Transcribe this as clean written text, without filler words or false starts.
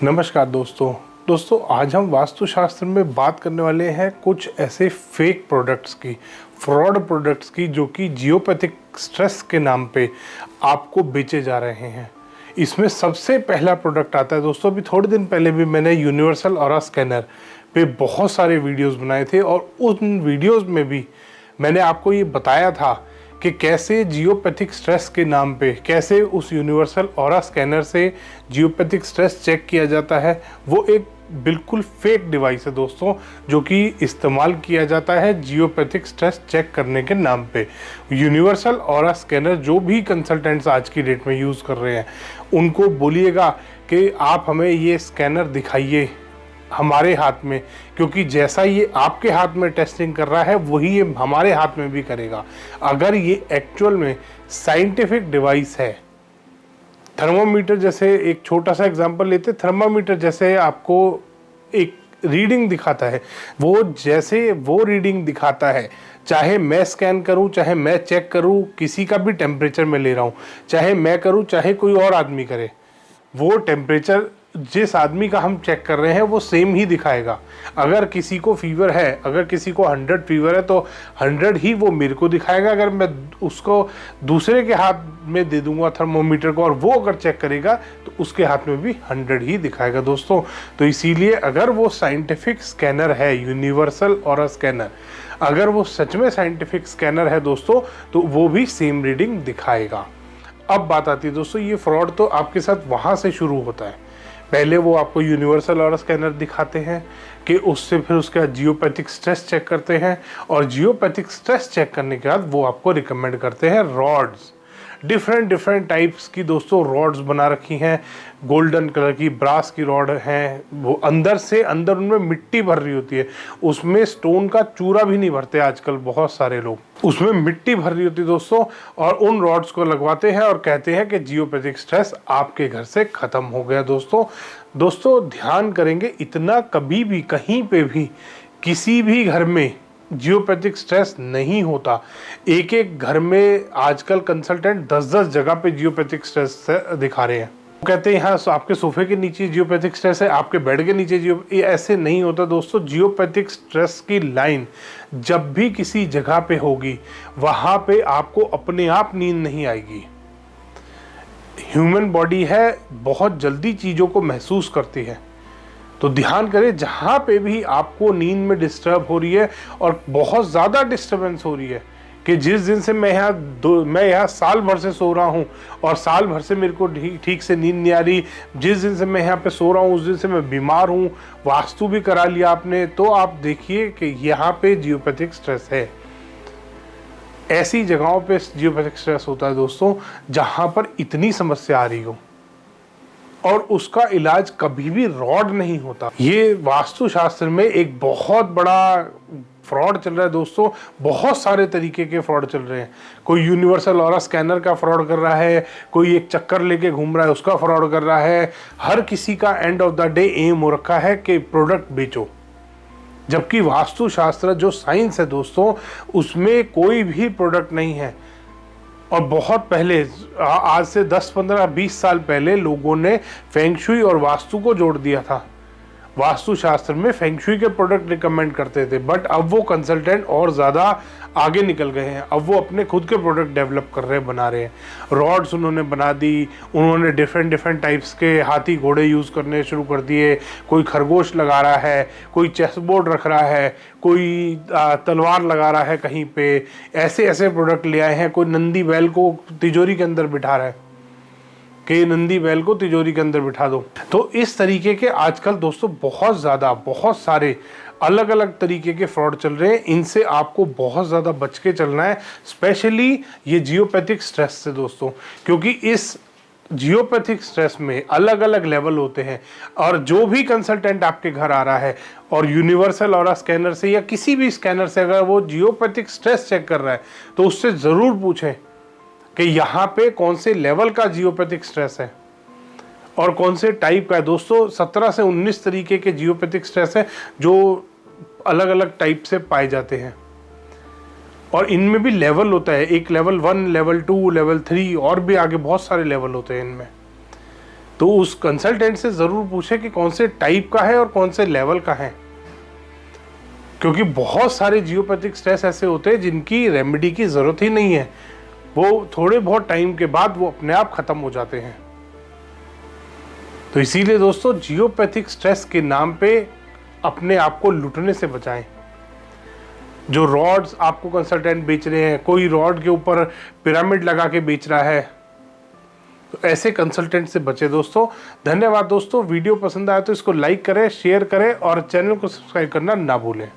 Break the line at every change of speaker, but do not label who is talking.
नमस्कार दोस्तों आज हम वास्तुशास्त्र में बात करने वाले हैं कुछ ऐसे फेक प्रोडक्ट्स की, फ्रॉड प्रोडक्ट्स की, जो कि जियोपैथिक स्ट्रेस के नाम पे आपको बेचे जा रहे हैं। इसमें सबसे पहला प्रोडक्ट आता है दोस्तों, अभी थोड़े दिन पहले भी मैंने यूनिवर्सल ऑरा स्कैनर पे बहुत सारे वीडियोस बनाए थे और उन वीडियोस में भी मैंने आपको ये बताया था कि कैसे जियोपैथिक स्ट्रेस के नाम पे कैसे उस यूनिवर्सल ऑरा स्कैनर से जियोपैथिक स्ट्रेस चेक किया जाता है। वो एक बिल्कुल फेक डिवाइस है दोस्तों, जो कि इस्तेमाल किया जाता है जियोपैथिक स्ट्रेस चेक करने के नाम पे। यूनिवर्सल ऑरा स्कैनर जो भी कंसल्टेंट्स आज की डेट में यूज़ कर रहे हैं, उनको बोलिएगा कि आप हमें ये स्कैनर दिखाइए हमारे हाथ में, क्योंकि जैसा ये आपके हाथ में टेस्टिंग कर रहा है वही ये हमारे हाथ में भी करेगा। अगर ये एक्चुअल में साइंटिफिक डिवाइस है, थर्मोमीटर जैसे, एक छोटा सा एग्जांपल लेते, थर्मोमीटर जैसे आपको एक रीडिंग दिखाता है, वो जैसे वो रीडिंग दिखाता है, चाहे मैं स्कैन करूं, चाहे मैं चेक करूं, किसी का भी टेम्परेचर मैं ले रहा हूं, चाहे मैं करूं चाहे कोई और आदमी करे, वो टेम्परेचर जिस आदमी का हम चेक कर रहे हैं वो सेम ही दिखाएगा। अगर किसी को फीवर है, अगर किसी को 100 फीवर है तो 100 ही वो मेरे को दिखाएगा। अगर मैं उसको दूसरे के हाथ में दे दूंगा थर्मोमीटर को और वो अगर चेक करेगा तो उसके हाथ में भी 100 ही दिखाएगा दोस्तों। तो इसीलिए अगर वो साइंटिफिक स्कैनर है, यूनिवर्सल ऑरा स्कैनर, अगर वो सच में साइंटिफिक स्कैनर है दोस्तों, तो वो भी सेम रीडिंग दिखाएगा। अब बात आती है दोस्तों, ये फ्रॉड तो आपके साथ वहाँ से शुरू होता है। पहले वो आपको यूनिवर्सल ऑरा स्कैनर दिखाते हैं कि उससे फिर उसका जियोपैथिक स्ट्रेस चेक करते हैं, और जियोपैथिक स्ट्रेस चेक करने के बाद वो आपको रिकमेंड करते हैं रॉड्स। डिफरेंट टाइप्स की दोस्तों रॉड्स बना रखी हैं, गोल्डन कलर की, ब्रास की रॉड हैं, वो अंदर से अंदर उनमें मिट्टी भर रही होती है, उसमें स्टोन का चूरा भी नहीं भरते आजकल बहुत सारे लोग, उसमें मिट्टी भर रही होती है दोस्तों, और उन रॉड्स को लगवाते हैं और कहते हैं कि जियोपैथिक स्ट्रेस आपके घर से ख़त्म हो गया। दोस्तों ध्यान करेंगे, इतना कभी भी कहीं पे भी किसी भी घर में जियोपैथिक स्ट्रेस नहीं होता। एक एक घर में आजकल कंसल्टेंट 10-10 जगह पे जियोपैथिक स्ट्रेस दिखा रहे हैं। वो कहते हैं यहाँ आपके सोफे के नीचे जियोपैथिक स्ट्रेस है, आपके बेड के नीचे ये ऐसे नहीं होता दोस्तों। जियोपैथिक स्ट्रेस की लाइन जब भी किसी जगह पे होगी, वहाँ पे आपको अपने आप नींद नहीं आएगी। ह्यूमन बॉडी है, बहुत जल्दी चीज़ों को महसूस करती है। तो ध्यान करें, जहाँ पे भी आपको नींद में डिस्टर्ब हो रही है और बहुत ज़्यादा डिस्टर्बेंस हो रही है, कि जिस दिन से मैं यहाँ साल भर से सो रहा हूँ और साल भर से मेरे को ठीक से नींद नहीं आ रही, जिस दिन से मैं यहाँ पे सो रहा हूँ उस दिन से मैं बीमार हूँ, वास्तु भी करा लिया आपने, तो आप देखिए कि यहाँ पे जियोपैथिक स्ट्रेस है। ऐसी जगहों पे जियोपैथिक स्ट्रेस होता है दोस्तों जहाँ पर इतनी समस्या आ रही हो, और उसका इलाज कभी भी रॉड नहीं होता। ये वास्तुशास्त्र में एक बहुत बड़ा फ्रॉड चल रहा है दोस्तों, बहुत सारे तरीके के फ्रॉड चल रहे हैं। कोई यूनिवर्सल ऑरा स्कैनर का फ्रॉड कर रहा है, कोई एक चक्कर लेके घूम रहा है उसका फ्रॉड कर रहा है। हर किसी का एंड ऑफ द डे एम हो रखा है कि प्रोडक्ट बेचो, जबकि वास्तुशास्त्र जो साइंस है दोस्तों, उसमें कोई भी प्रोडक्ट नहीं है। और बहुत पहले, आज से 10, 15, 20 साल पहले लोगों ने फेंग शुई और वास्तु को जोड़ दिया था। वास्तुशास्त्र में फेंग शुई के प्रोडक्ट रिकमेंड करते थे, बट अब वो कंसल्टेंट और ज़्यादा आगे निकल गए हैं। अब वो अपने खुद के प्रोडक्ट डेवलप कर रहे हैं, बना रहे हैं। रॉड्स उन्होंने बना दी, उन्होंने डिफरेंट टाइप्स के हाथी घोड़े यूज़ करने शुरू कर दिए। कोई खरगोश लगा रहा है, कोई चेस बोर्ड रख रहा है, कोई तलवार लगा रहा है कहीं पे, ऐसे प्रोडक्ट ले आए हैं। कोई नंदी बैल को तिजोरी के अंदर बिठा रहा है कि नंदी बैल को तिजोरी के अंदर बिठा दो। तो इस तरीके के आजकल दोस्तों बहुत सारे अलग अलग तरीके के फ्रॉड चल रहे हैं। इनसे आपको बहुत ज़्यादा बच के चलना है, स्पेशली ये जियोपैथिक स्ट्रेस से दोस्तों, क्योंकि इस जियोपैथिक स्ट्रेस में अलग अलग लेवल होते हैं। और जो भी कंसल्टेंट आपके घर आ रहा है और यूनिवर्सल ऑरा स्कैनर से या किसी भी स्कैनर से अगर वो जियोपैथिक स्ट्रेस चेक कर रहा है, तो उससे ज़रूर पूछें कि यहाँ पे कौन से लेवल का जियोपैथिक स्ट्रेस है और कौन से टाइप का है। दोस्तों 17 से 19 तरीके के जियोपैथिक स्ट्रेस है जो अलग अलग टाइप से पाए जाते हैं, और इनमें भी लेवल होता है। एक लेवल 1, लेवल 2, लेवल 3 और भी आगे बहुत सारे लेवल होते हैं इनमें। तो उस कंसल्टेंट से ज़रूर पूछें कि कौन से टाइप का है और कौन से लेवल का है, क्योंकि बहुत सारे जियोपैथिक स्ट्रेस ऐसे होते हैं जिनकी रेमेडी की ज़रूरत ही नहीं है, वो थोड़े बहुत टाइम के बाद वो अपने आप ख़त्म हो जाते हैं। तो इसीलिए दोस्तों जियोपैथिक स्ट्रेस के नाम पे अपने आप को लूटने से बचाएं। जो रॉड्स आपको कंसल्टेंट बेच रहे हैं, कोई रॉड के ऊपर पिरामिड लगा के बेच रहा है, तो ऐसे कंसल्टेंट से बचे दोस्तों। धन्यवाद दोस्तों, वीडियो पसंद आया तो इसको लाइक करें, शेयर करें और चैनल को सब्सक्राइब करना ना भूलें।